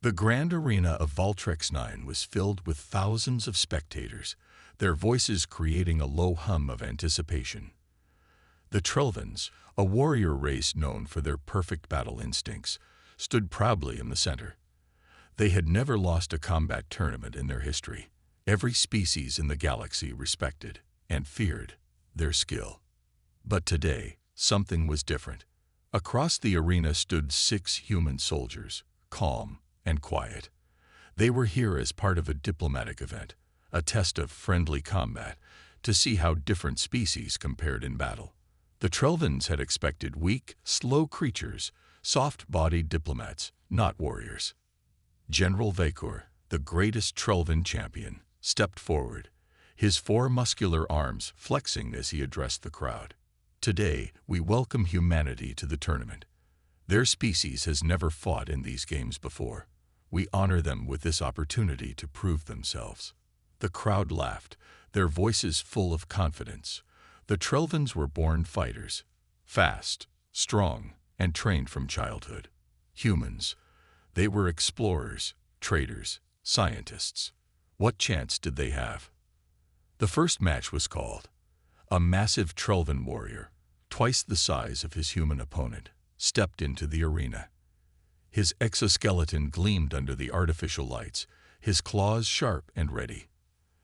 The grand arena of Valtrex 9 was filled with thousands of spectators, their voices creating a low hum of anticipation. The Trelvans, a warrior race known for their perfect battle instincts, stood proudly in the center. They had never lost a combat tournament in their history. Every species in the galaxy respected and feared their skill. But today, something was different. Across the arena stood 6 human soldiers, calm and quiet. They were here as part of a diplomatic event, a test of friendly combat, to see how different species compared in battle. The Trelvans had expected weak, slow creatures, soft-bodied diplomats, not warriors. General Vekor, the greatest Trelvan champion, stepped forward, his 4 muscular arms flexing as he addressed the crowd. Today, we welcome humanity to the tournament. Their species has never fought in these games before. We honor them with this opportunity to prove themselves. The crowd laughed, their voices full of confidence. The Trelvans were born fighters, fast, strong, and trained from childhood. Humans, they were explorers, traders, scientists. What chance did they have? The first match was called. A massive Trelvan warrior, twice the size of his human opponent, stepped into the arena. His exoskeleton gleamed under the artificial lights, his claws sharp and ready.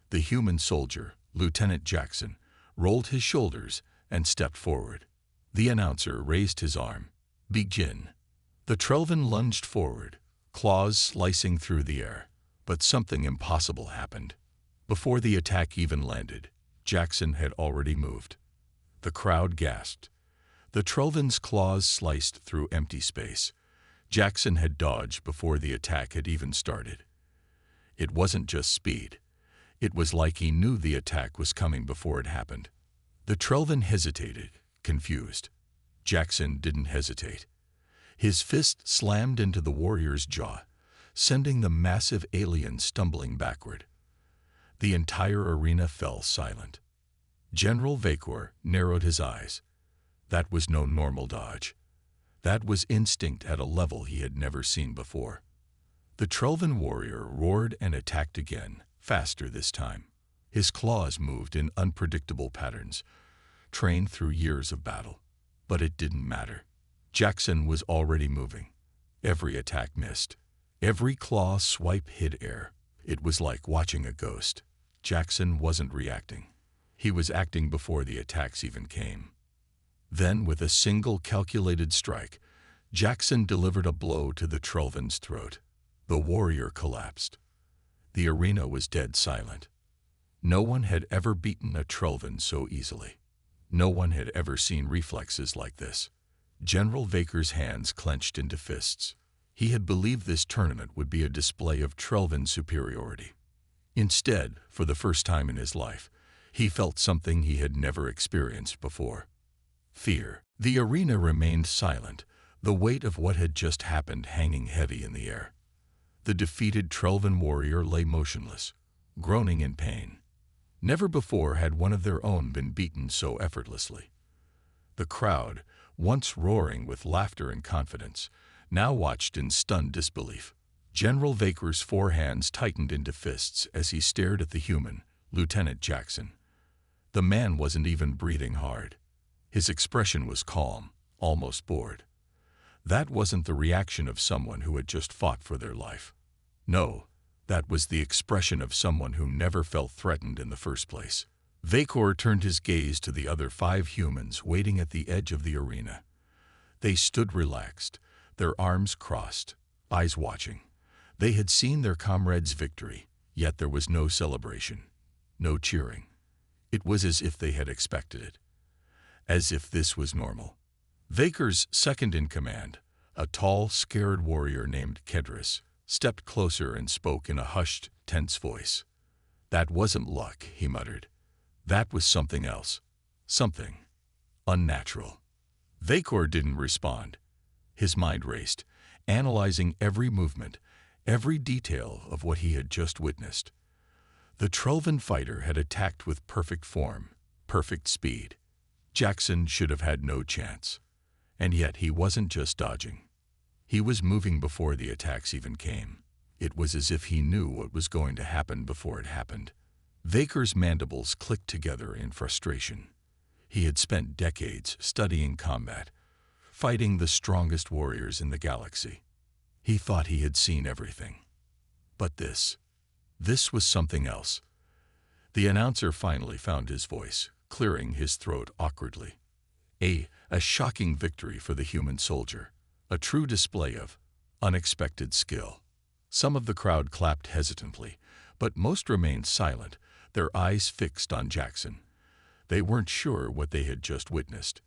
The human soldier, Lieutenant Jackson, rolled his shoulders and stepped forward. The announcer raised his arm. Begin. The Trelvan lunged forward, claws slicing through the air, but something impossible happened. Before the attack even landed, Jackson had already moved. The crowd gasped. The Trelvan's claws sliced through empty space. Jackson had dodged before the attack had even started. It wasn't just speed. It was like he knew the attack was coming before it happened. The Trelvan hesitated, confused. Jackson didn't hesitate. His fist slammed into the warrior's jaw, sending the massive alien stumbling backward. The entire arena fell silent. General Vekor narrowed his eyes. That was no normal dodge. That was instinct at a level he had never seen before. The Trelvan warrior roared and attacked again, faster this time. His claws moved in unpredictable patterns, trained through years of battle. But it didn't matter. Jackson was already moving. Every attack missed. Every claw swipe hid air. It was like watching a ghost. Jackson wasn't reacting. He was acting before the attacks even came. Then, with a single calculated strike, Jackson delivered a blow to the Trelvan's throat. The warrior collapsed. The arena was dead silent. No one had ever beaten a Trelvan so easily. No one had ever seen reflexes like this. General Vekor's hands clenched into fists. He had believed this tournament would be a display of Trelvan superiority. Instead, for the first time in his life, he felt something he had never experienced before. Fear. The arena remained silent, the weight of what had just happened hanging heavy in the air. The defeated Trelvan warrior lay motionless, groaning in pain. Never before had one of their own been beaten so effortlessly. The crowd, once roaring with laughter and confidence, now watched in stunned disbelief. General Vekor's 4 hands tightened into fists as he stared at the human, Lieutenant Jackson. The man wasn't even breathing hard. His expression was calm, almost bored. That wasn't the reaction of someone who had just fought for their life. No, that was the expression of someone who never felt threatened in the first place. Vekor turned his gaze to the other 5 humans waiting at the edge of the arena. They stood relaxed, their arms crossed, eyes watching. They had seen their comrade's victory, yet there was no celebration, no cheering. It was as if they had expected it. As if this was normal. Vekor's second-in-command, a tall, scared warrior named Kedris, stepped closer and spoke in a hushed, tense voice. "That wasn't luck," he muttered. "That was something else. Something unnatural." Vekor didn't respond. His mind raced, analyzing every movement, every detail of what he had just witnessed. The Trelvan fighter had attacked with perfect form, perfect speed. Jackson should have had no chance. And yet he wasn't just dodging. He was moving before the attacks even came. It was as if he knew what was going to happen before it happened. Vaker's mandibles clicked together in frustration. He had spent decades studying combat, fighting the strongest warriors in the galaxy. He thought he had seen everything. But this was something else. The announcer finally found his voice, clearing his throat awkwardly. A shocking victory for the human soldier, a true display of unexpected skill. Some of the crowd clapped hesitantly, but most remained silent, their eyes fixed on Jackson. They weren't sure what they had just witnessed.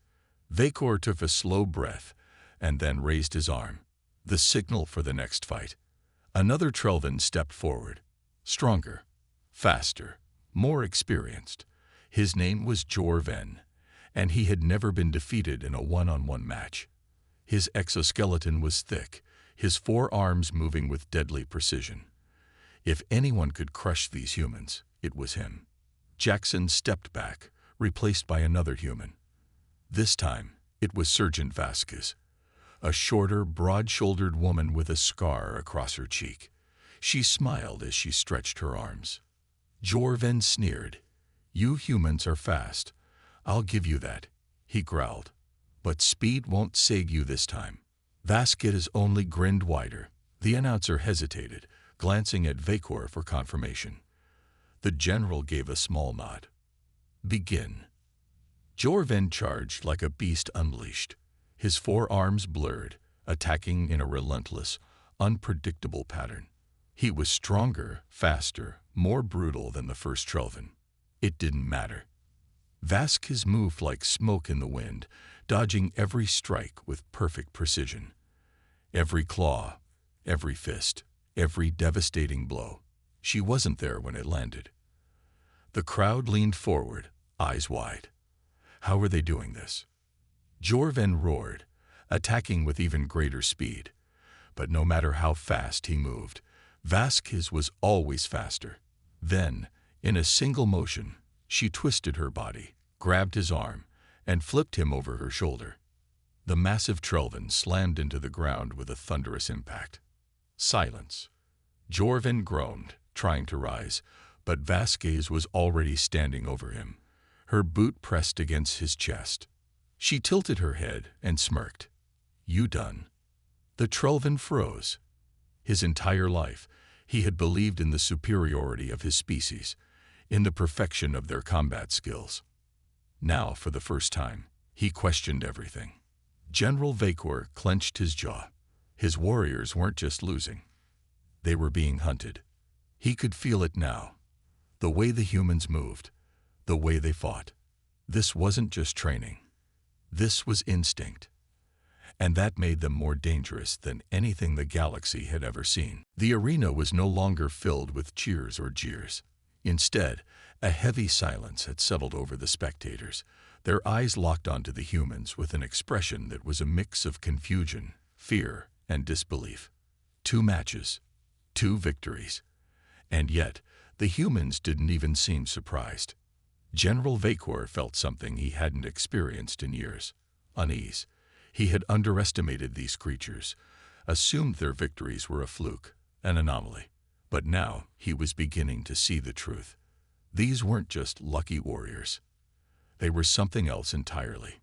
Vaker took a slow breath and then raised his arm, the signal for the next fight. Another Trelvan stepped forward, stronger, faster, more experienced. His name was Jor-Ven, and he had never been defeated in a one-on-one match. His exoskeleton was thick, his forearms moving with deadly precision. If anyone could crush these humans, it was him. Jackson stepped back, replaced by another human. This time, it was Sergeant Vasquez, a shorter, broad-shouldered woman with a scar across her cheek. She smiled as she stretched her arms. Jor-Ven sneered. "You humans are fast. I'll give you that," he growled. "But speed won't save you this time." Vasquez only grinned wider. The announcer hesitated, glancing at Vaker for confirmation. The general gave a small nod. "Begin." Jor-Ven charged like a beast unleashed, his forearms blurred, attacking in a relentless, unpredictable pattern. He was stronger, faster, more brutal than the first Trelvan. It didn't matter. Vasquez moved like smoke in the wind, dodging every strike with perfect precision. Every claw, every fist, every devastating blow. She wasn't there when it landed. The crowd leaned forward, eyes wide. How were they doing this? Jor-Ven roared, attacking with even greater speed. But no matter how fast he moved, Vasquez was always faster. Then, in a single motion, she twisted her body, grabbed his arm, and flipped him over her shoulder. The massive Trelvan slammed into the ground with a thunderous impact. Silence. Jor-Ven groaned, trying to rise, but Vasquez was already standing over him, her boot pressed against his chest. She tilted her head and smirked. "You done?" The Trelvan froze. His entire life, he had believed in the superiority of his species, in the perfection of their combat skills. Now, for the first time, he questioned everything. General Vaker clenched his jaw. His warriors weren't just losing. They were being hunted. He could feel it now. The way the humans moved, the way they fought. This wasn't just training. This was instinct. And that made them more dangerous than anything the galaxy had ever seen. The arena was no longer filled with cheers or jeers. Instead, a heavy silence had settled over the spectators, their eyes locked onto the humans with an expression that was a mix of confusion, fear, and disbelief. 2 matches, 2 victories. And yet, the humans didn't even seem surprised. General Vaker felt something he hadn't experienced in years: unease. He had underestimated these creatures, assumed their victories were a fluke, an anomaly. But now he was beginning to see the truth. These weren't just lucky warriors. They were something else entirely.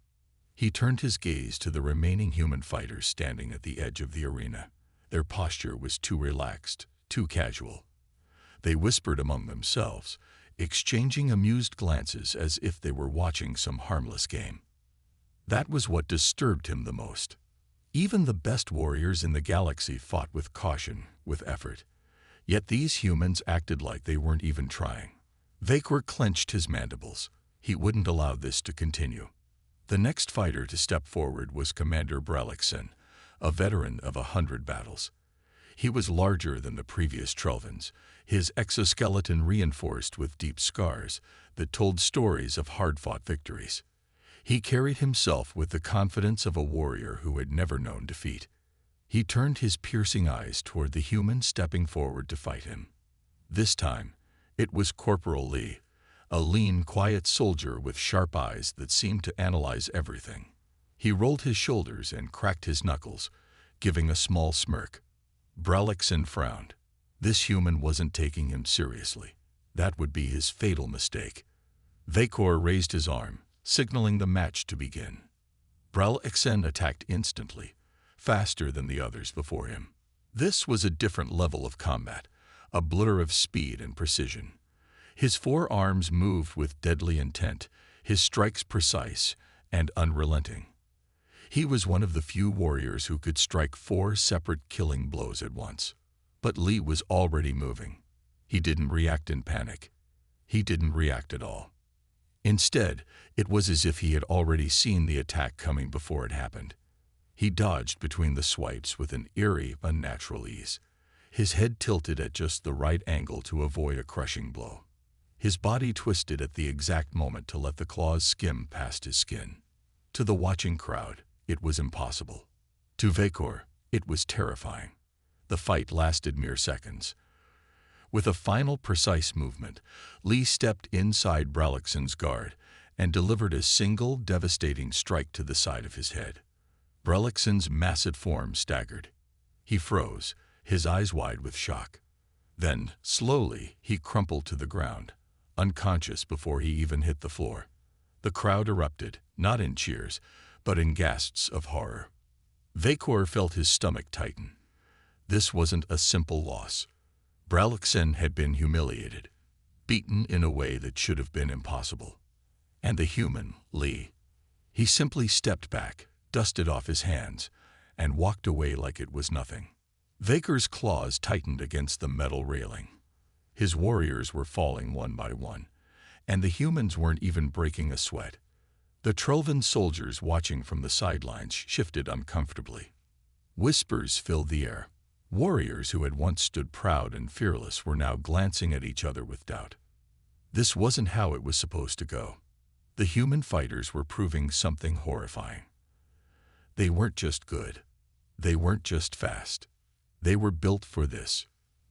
He turned his gaze to the remaining human fighters standing at the edge of the arena. Their posture was too relaxed, too casual. They whispered among themselves, exchanging amused glances as if they were watching some harmless game. That was what disturbed him the most. Even the best warriors in the galaxy fought with caution, with effort. Yet these humans acted like they weren't even trying. Vaker clenched his mandibles. He wouldn't allow this to continue. The next fighter to step forward was Commander Brelixen, a veteran of 100 battles. He was larger than the previous Trelvans, his exoskeleton reinforced with deep scars that told stories of hard-fought victories. He carried himself with the confidence of a warrior who had never known defeat. He turned his piercing eyes toward the human stepping forward to fight him. This time, it was Corporal Lee, a lean, quiet soldier with sharp eyes that seemed to analyze everything. He rolled his shoulders and cracked his knuckles, giving a small smirk. Brelixen frowned. This human wasn't taking him seriously. That would be his fatal mistake. Vekor raised his arm, signaling the match to begin. Brelixen attacked instantly, faster than the others before him. This was a different level of combat, a blur of speed and precision. His four arms moved with deadly intent, his strikes precise and unrelenting. He was one of the few warriors who could strike 4 separate killing blows at once. But Li was already moving. He didn't react in panic. He didn't react at all. Instead, it was as if he had already seen the attack coming before it happened. He dodged between the swipes with an eerie, unnatural ease, his head tilted at just the right angle to avoid a crushing blow. His body twisted at the exact moment to let the claws skim past his skin. To the watching crowd, it was impossible. To Vekor, it was terrifying. The fight lasted mere seconds. With a final precise movement, Li stepped inside Brelixen's guard and delivered a single devastating strike to the side of his head. Brelixen's massive form staggered. He froze, his eyes wide with shock. Then, slowly, he crumpled to the ground, unconscious before he even hit the floor. The crowd erupted, not in cheers, but in gasps of horror. Vekor felt his stomach tighten. This wasn't a simple loss. Brelixen had been humiliated, beaten in a way that should have been impossible. And the human, Li, he simply stepped back, dusted off his hands, and walked away like it was nothing. Vekor's claws tightened against the metal railing. His warriors were falling one by one, and the humans weren't even breaking a sweat. The Trelvan soldiers watching from the sidelines shifted uncomfortably. Whispers filled the air. Warriors who had once stood proud and fearless were now glancing at each other with doubt. This wasn't how it was supposed to go. The human fighters were proving something horrifying. They weren't just good. They weren't just fast. They were built for this.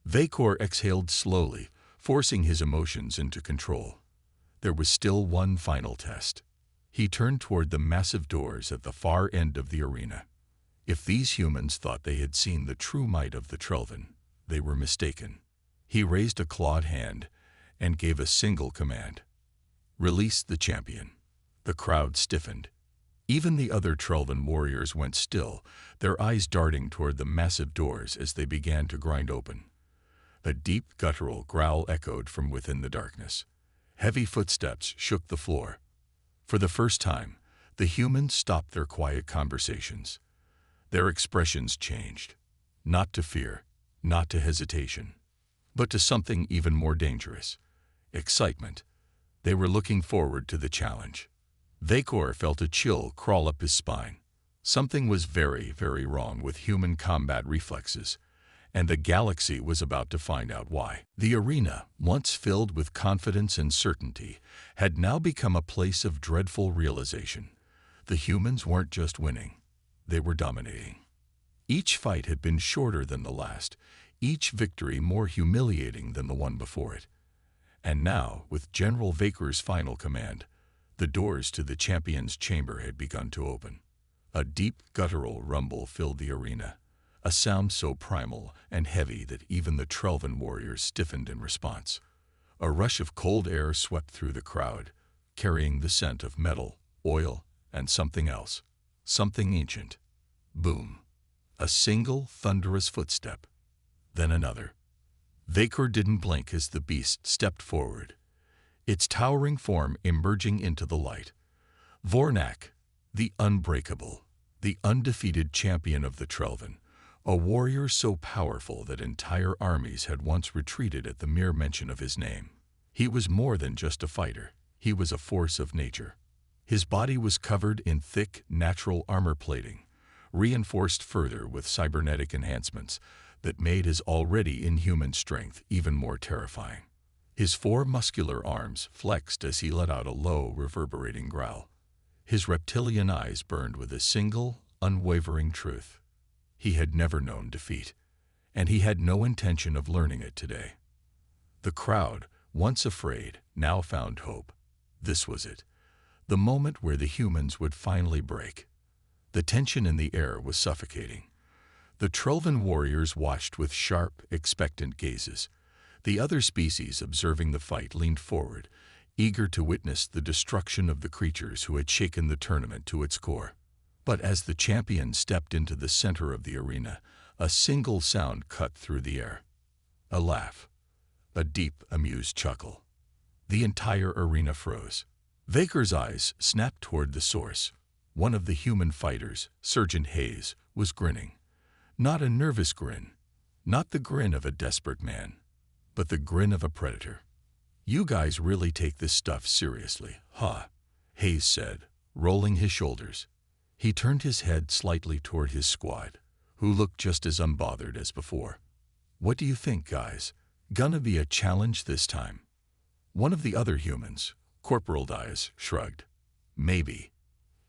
Vekor exhaled slowly, forcing his emotions into control. There was still one final test. He turned toward the massive doors at the far end of the arena. If these humans thought they had seen the true might of the Trelvan, they were mistaken. He raised a clawed hand and gave a single command. Release the champion. The crowd stiffened. Even the other Trelvan warriors went still, their eyes darting toward the massive doors as they began to grind open. A deep guttural growl echoed from within the darkness. Heavy footsteps shook the floor. For the first time, the humans stopped their quiet conversations. Their expressions changed, not to fear, not to hesitation, but to something even more dangerous: excitement. They were looking forward to the challenge. Vekor felt a chill crawl up his spine. Something was very, very wrong with human combat reflexes, and the galaxy was about to find out why. The arena, once filled with confidence and certainty, had now become a place of dreadful realization. The humans weren't just winning. They were dominating. Each fight had been shorter than the last, each victory more humiliating than the one before it. And now, with General Vekor's final command, the doors to the champion's chamber had begun to open. A deep guttural rumble filled the arena, a sound so primal and heavy that even the Trelvan warriors stiffened in response. A rush of cold air swept through the crowd, carrying the scent of metal, oil, and something else. Something ancient. Boom. A single thunderous footstep. Then another. Vekor didn't blink as the beast stepped forward, its towering form emerging into the light. Vornak, the unbreakable, the undefeated champion of the Trelvan, a warrior so powerful that entire armies had once retreated at the mere mention of his name. He was more than just a fighter. He was a force of nature. His body was covered in thick, natural armor plating, reinforced further with cybernetic enhancements that made his already inhuman strength even more terrifying. His 4 muscular arms flexed as he let out a low, reverberating growl. His reptilian eyes burned with a single, unwavering truth. He had never known defeat, and he had no intention of learning it today. The crowd, once afraid, now found hope. This was it. The moment where the humans would finally break. The tension in the air was suffocating. The Trelvan warriors watched with sharp, expectant gazes. The other species observing the fight leaned forward, eager to witness the destruction of the creatures who had shaken the tournament to its core. But as the champion stepped into the center of the arena, a single sound cut through the air. A laugh. A deep, amused chuckle. The entire arena froze. Vaker's eyes snapped toward the source. One of the human fighters, Sergeant Hayes, was grinning. Not a nervous grin, not the grin of a desperate man, but the grin of a predator. "You guys really take this stuff seriously, huh?" Hayes said, rolling his shoulders. He turned his head slightly toward his squad, who looked just as unbothered as before. "What do you think, guys? Gonna be a challenge this time?" One of the other humans, Corporal Dias, shrugged. "Maybe.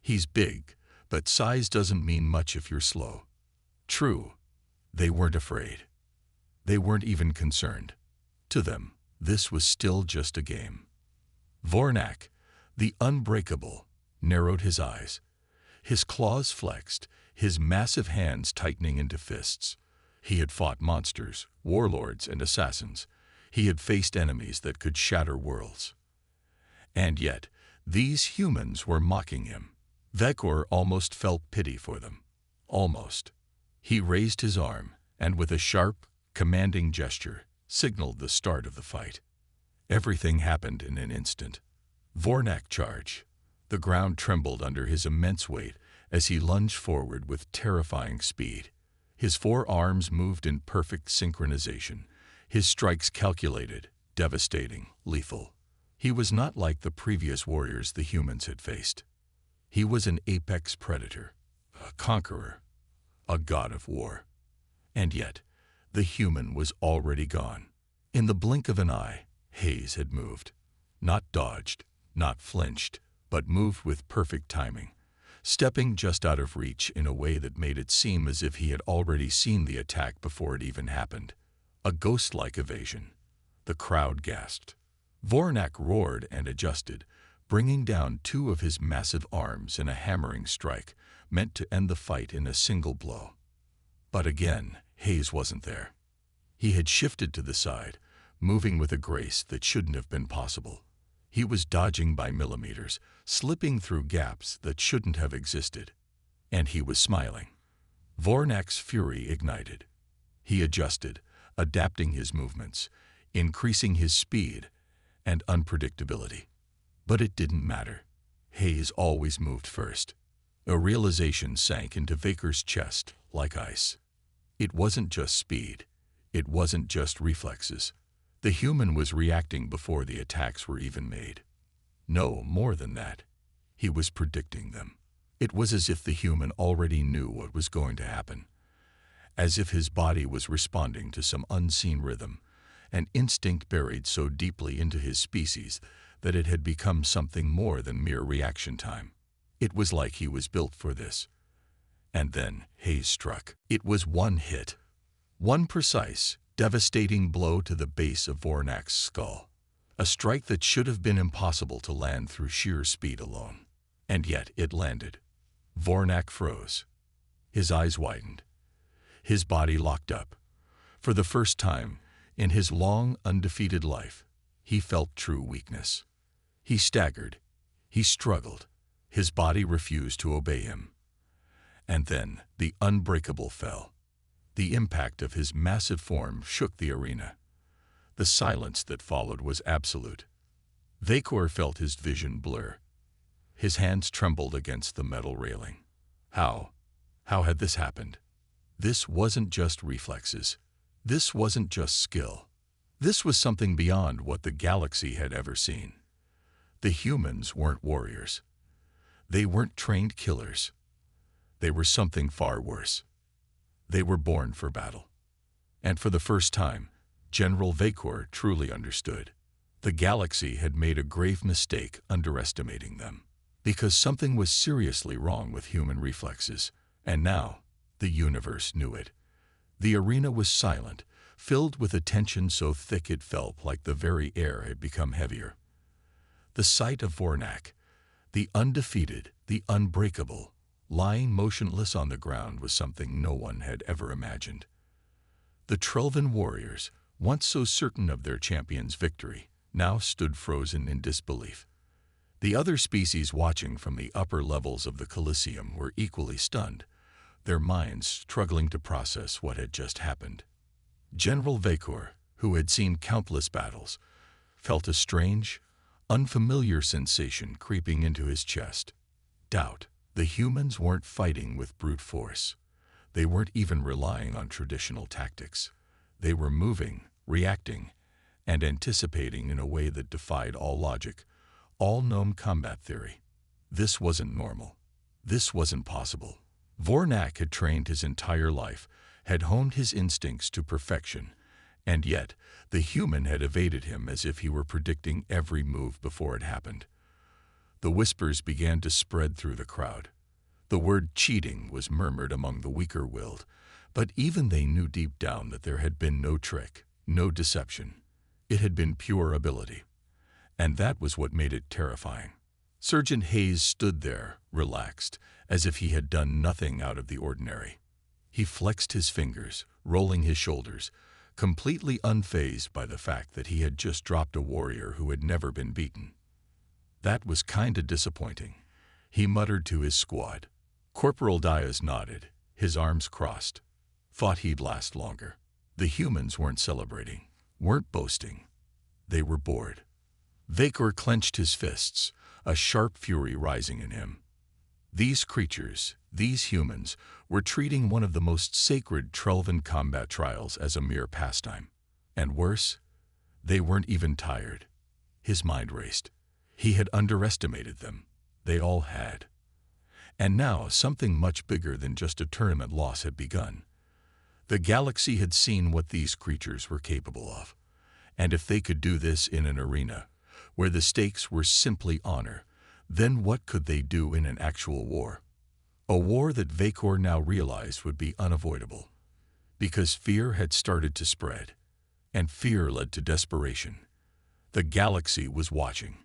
He's big, but size doesn't mean much if you're slow." True. They weren't afraid. They weren't even concerned. To them, this was still just a game. Vornak, the unbreakable, narrowed his eyes. His claws flexed, his massive hands tightening into fists. He had fought monsters, warlords, and assassins. He had faced enemies that could shatter worlds. And yet, these humans were mocking him. Vekor almost felt pity for them. Almost. He raised his arm, and with a sharp, commanding gesture, signaled the start of the fight. Everything happened in an instant. Vornak charged. The ground trembled under his immense weight as he lunged forward with terrifying speed. His four arms moved in perfect synchronization, his strikes calculated, devastating, lethal. He was not like the previous warriors the humans had faced. He was an apex predator, a conqueror, a god of war. And yet, the human was already gone. In the blink of an eye, Hayes had moved. Not dodged, not flinched, but moved with perfect timing, stepping just out of reach in a way that made it seem as if he had already seen the attack before it even happened. A ghost-like evasion. The crowd gasped. Vornak roared and adjusted, bringing down two of his massive arms in a hammering strike, meant to end the fight in a single blow. But again, Hayes wasn't there. He had shifted to the side, moving with a grace that shouldn't have been possible. He was dodging by millimeters, slipping through gaps that shouldn't have existed. And he was smiling. Vornak's fury ignited. He adjusted, adapting his movements, increasing his speed and unpredictability. But it didn't matter. Hayes always moved first. A realization sank into Vaker's chest like ice. It wasn't just speed. It wasn't just reflexes. The human was reacting before the attacks were even made. No, more than that. He was predicting them. It was as if the human already knew what was going to happen. As if his body was responding to some unseen rhythm, an instinct buried so deeply into his species that it had become something more than mere reaction time. It was like he was built for this. And then Hayes struck. It was one hit. One precise, devastating blow to the base of Vornak's skull. A strike that should have been impossible to land through sheer speed alone. And yet it landed. Vornak froze. His eyes widened. His body locked up. For the first time in his long, undefeated life, he felt true weakness. He staggered. He struggled. His body refused to obey him. And then the unbreakable fell. The impact of his massive form shook the arena. The silence that followed was absolute. Vekor felt his vision blur. His hands trembled against the metal railing. How had this happened? This wasn't just reflexes. This wasn't just skill. This was something beyond what the galaxy had ever seen. The humans weren't warriors. They weren't trained killers. They were something far worse. They were born for battle. And for the first time, General Vekor truly understood. The galaxy had made a grave mistake underestimating them, because something was seriously wrong with human reflexes, and now the universe knew it. The arena was silent, filled with a tension so thick it felt like the very air had become heavier. The sight of Vornak, the undefeated, the unbreakable, lying motionless on the ground, was something no one had ever imagined. The Trelvan warriors, once so certain of their champion's victory, now stood frozen in disbelief. The other species watching from the upper levels of the Coliseum were equally stunned, their minds struggling to process what had just happened. General Vekor, who had seen countless battles, felt a strange, unfamiliar sensation creeping into his chest. Doubt. The humans weren't fighting with brute force. They weren't even relying on traditional tactics. They were moving, reacting, and anticipating in a way that defied all logic, all known combat theory. This wasn't normal. This wasn't possible. Vornak had trained his entire life, had honed his instincts to perfection, and yet the human had evaded him as if he were predicting every move before it happened. The whispers began to spread through the crowd. The word cheating was murmured among the weaker-willed, but even they knew deep down that there had been no trick, no deception. It had been pure ability. And that was what made it terrifying. Sergeant Hayes stood there, relaxed, as if he had done nothing out of the ordinary. He flexed his fingers, rolling his shoulders, completely unfazed by the fact that he had just dropped a warrior who had never been beaten. That was kinda disappointing, he muttered to his squad. Corporal Diaz nodded, his arms crossed. Thought he'd last longer. The humans weren't celebrating, weren't boasting. They were bored. Vekor clenched his fists, a sharp fury rising in him. These creatures, these humans, were treating one of the most sacred Trelvan combat trials as a mere pastime. And worse, they weren't even tired. His mind raced. He had underestimated them. They all had. And now something much bigger than just a tournament loss had begun. The galaxy had seen what these creatures were capable of. And if they could do this in an arena, where the stakes were simply honor, then what could they do in an actual war? A war that Vekor now realized would be unavoidable. Because fear had started to spread. And fear led to desperation. The galaxy was watching.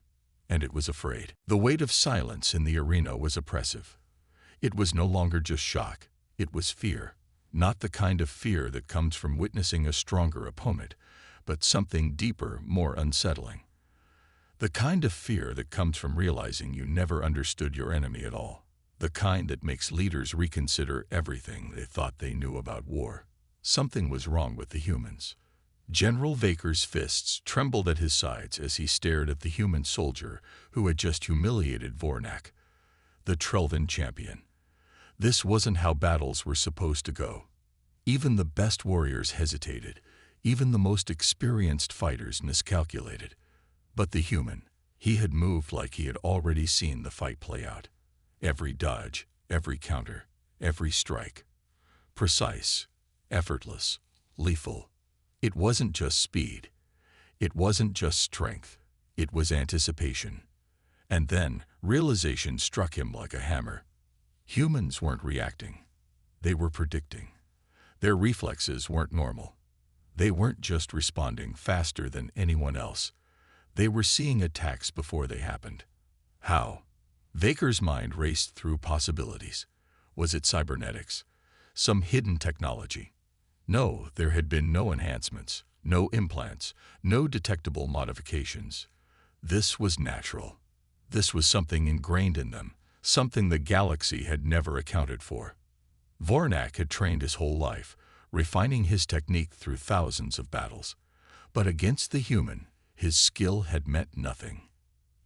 And it was afraid. The weight of silence in the arena was oppressive. It was no longer just shock. It was fear. Not the kind of fear that comes from witnessing a stronger opponent, but something deeper, more unsettling. The kind of fear that comes from realizing you never understood your enemy at all. The kind that makes leaders reconsider everything they thought they knew about war. Something was wrong with the humans. General Vekor's fists trembled at his sides as he stared at the human soldier who had just humiliated Vornak, the Trelvan champion. This wasn't how battles were supposed to go. Even the best warriors hesitated. Even the most experienced fighters miscalculated. But the human, he had moved like he had already seen the fight play out. Every dodge, every counter, every strike. Precise, effortless, lethal. It wasn't just speed. It wasn't just strength. It was anticipation. And then realization struck him like a hammer. Humans weren't reacting. They were predicting. Their reflexes weren't normal. They weren't just responding faster than anyone else. They were seeing attacks before they happened. How? Vekor's mind raced through possibilities. Was it cybernetics? Some hidden technology? No, there had been no enhancements, no implants, no detectable modifications. This was natural. This was something ingrained in them, something the galaxy had never accounted for. Vornak had trained his whole life, refining his technique through thousands of battles. But against the human, his skill had meant nothing.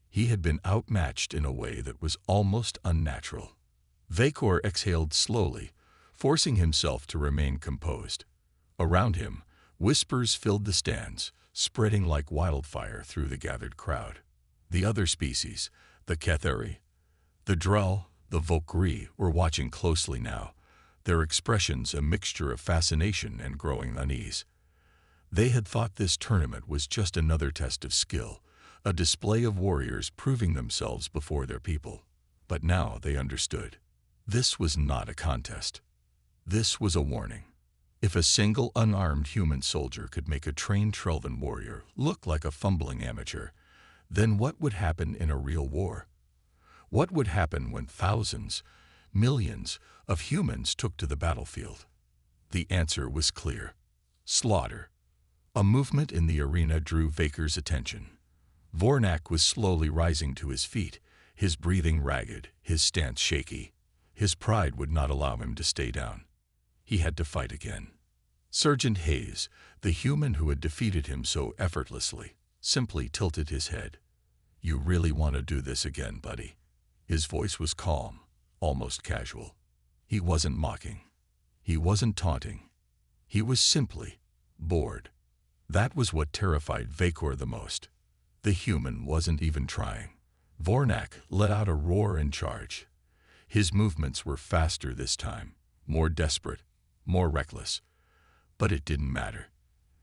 He had been outmatched in a way that was almost unnatural. Vekor exhaled slowly, forcing himself to remain composed. Around him, whispers filled the stands, spreading like wildfire through the gathered crowd. The other species, the Ketheri, the Drell, the Vokri, were watching closely now, their expressions a mixture of fascination and growing unease. They had thought this tournament was just another test of skill, a display of warriors proving themselves before their people. But now they understood. This was not a contest. This was a warning. If a single unarmed human soldier could make a trained Trelvan warrior look like a fumbling amateur, then what would happen in a real war? What would happen when thousands, millions of humans took to the battlefield. The answer was clear: slaughter. A movement in the arena drew Vaker's attention. Vornak was slowly rising to his feet, his breathing ragged, his stance shaky. His pride would not allow him to stay down. He had to fight again. Sergeant Hayes, the human who had defeated him so effortlessly, simply tilted his head. "You really want to do this again, buddy?" His voice was calm, almost casual. He wasn't mocking. He wasn't taunting. He was simply bored. That was what terrified Vakor the most. The human wasn't even trying. Vornak let out a roar and charge. His movements were faster this time, more desperate, more reckless. But it didn't matter.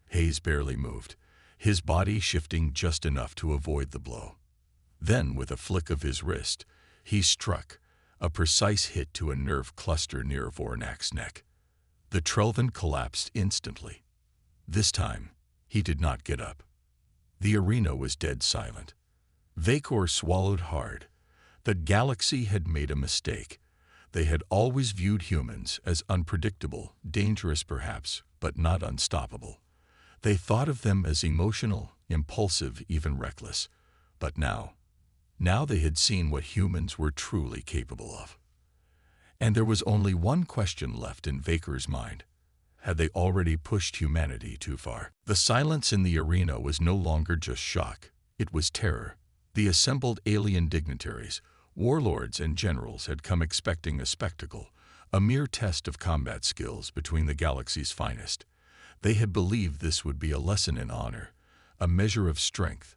Hayes barely moved, his body shifting just enough to avoid the blow. Then, with a flick of his wrist, he struck, a precise hit to a nerve cluster near Vornak's neck. The Trelvan collapsed instantly. This time, he did not get up. The arena was dead silent. Vakor swallowed hard. The galaxy had made a mistake. They had always viewed humans as unpredictable, dangerous perhaps, but not unstoppable. They thought of them as emotional, impulsive, even reckless. But now they had seen what humans were truly capable of. And there was only one question left in Vaker's mind. Had they already pushed humanity too far? The silence in the arena was no longer just shock. It was terror. The assembled alien dignitaries, warlords and generals had come expecting a spectacle, a mere test of combat skills between the galaxy's finest. They had believed this would be a lesson in honor, a measure of strength,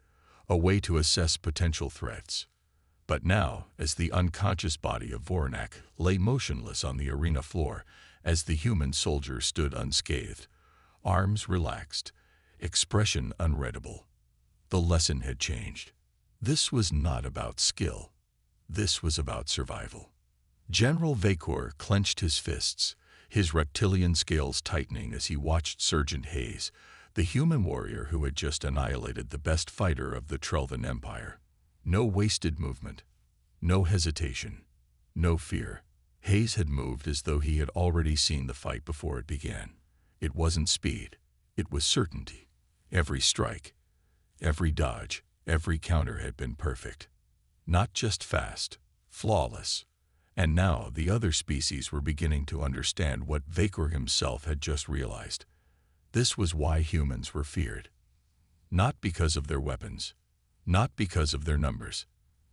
a way to assess potential threats. But now, as the unconscious body of Vornak lay motionless on the arena floor, as the human soldier stood unscathed, arms relaxed, expression unreadable, the lesson had changed. This was not about skill. This was about survival. General Vakor clenched his fists, his reptilian scales tightening as he watched Sergeant Hayes, the human warrior who had just annihilated the best fighter of the Trelvan Empire. No wasted movement, no hesitation, no fear. Hayes had moved as though he had already seen the fight before it began. It wasn't speed, it was certainty. Every strike, every dodge, every counter had been perfect. Not just fast, flawless. And now the other species were beginning to understand what Vakor himself had just realized. This was why humans were feared. Not because of their weapons, not because of their numbers,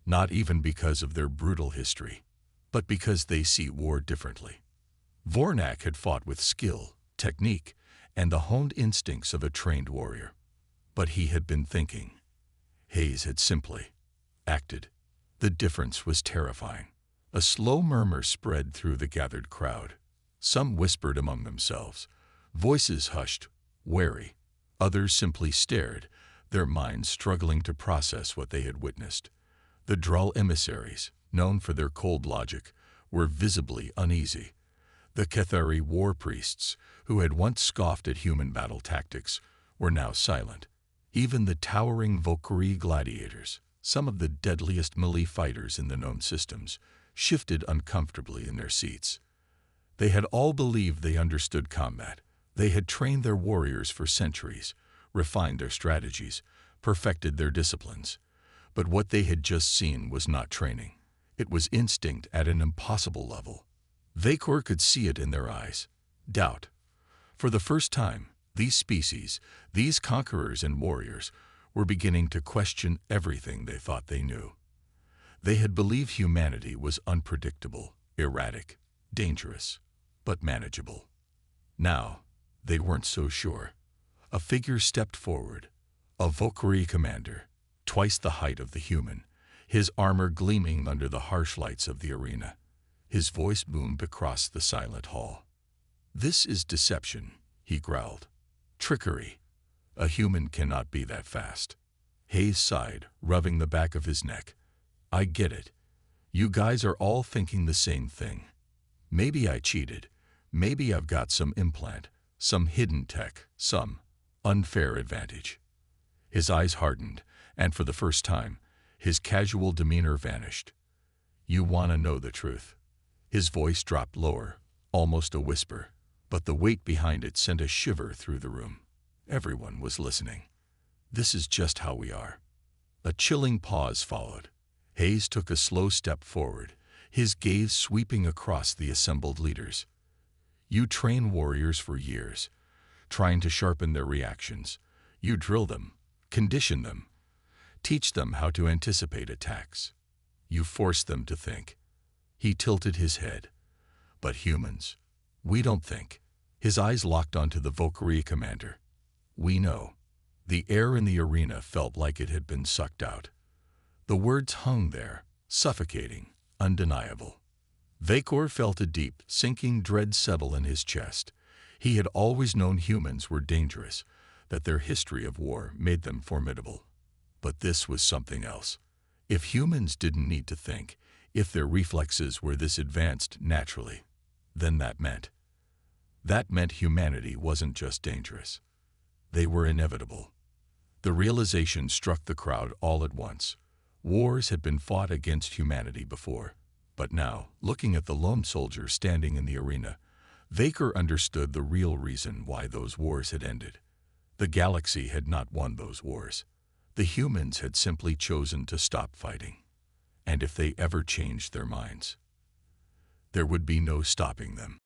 not even because of their brutal history, but because they see war differently. Vornak had fought with skill, technique, and the honed instincts of a trained warrior. But he had been thinking. Hayes had simply acted. The difference was terrifying. A slow murmur spread through the gathered crowd. Some whispered among themselves. Voices hushed, wary. Others simply stared, their minds struggling to process what they had witnessed. The Drull emissaries, known for their cold logic, were visibly uneasy. The Kethari war priests, who had once scoffed at human battle tactics, were now silent. Even the towering Valkyrie gladiators, some of the deadliest melee fighters in the known systems, shifted uncomfortably in their seats. They had all believed they understood combat. They had trained their warriors for centuries, refined their strategies, perfected their disciplines. But what they had just seen was not training. It was instinct at an impossible level. Vakor could see it in their eyes. Doubt. For the first time, these species, these conquerors and warriors, were beginning to question everything they thought they knew. They had believed humanity was unpredictable, erratic, dangerous, but manageable. Now, they weren't so sure. A figure stepped forward, a Valkyrie commander, twice the height of the human, his armor gleaming under the harsh lights of the arena. His voice boomed across the silent hall. "This is deception," he growled. "Trickery. A human cannot be that fast." Hayes sighed, rubbing the back of his neck. "I get it. You guys are all thinking the same thing. Maybe I cheated. Maybe I've got some implant, some hidden tech, some unfair advantage." His eyes hardened, and for the first time, his casual demeanor vanished. "You want to know the truth?" His voice dropped lower, almost a whisper, but the weight behind it sent a shiver through the room. Everyone was listening. "This is just how we are." A chilling pause followed. Hayes took a slow step forward, his gaze sweeping across the assembled leaders. "You train warriors for years, trying to sharpen their reactions. You drill them, condition them, teach them how to anticipate attacks. You force them to think." He tilted his head. "But humans, we don't think." His eyes locked onto the Valkyrie commander. "We know." The air in the arena felt like it had been sucked out. The words hung there, suffocating, undeniable. Vakor felt a deep, sinking dread settle in his chest. He had always known humans were dangerous, that their history of war made them formidable. But this was something else. If humans didn't need to think, if their reflexes were this advanced naturally, then that meant humanity wasn't just dangerous. They were inevitable. The realization struck the crowd all at once. Wars had been fought against humanity before, but now, looking at the lone soldier standing in the arena, Vakor understood the real reason why those wars had ended. The galaxy had not won those wars. The humans had simply chosen to stop fighting. And if they ever changed their minds, there would be no stopping them.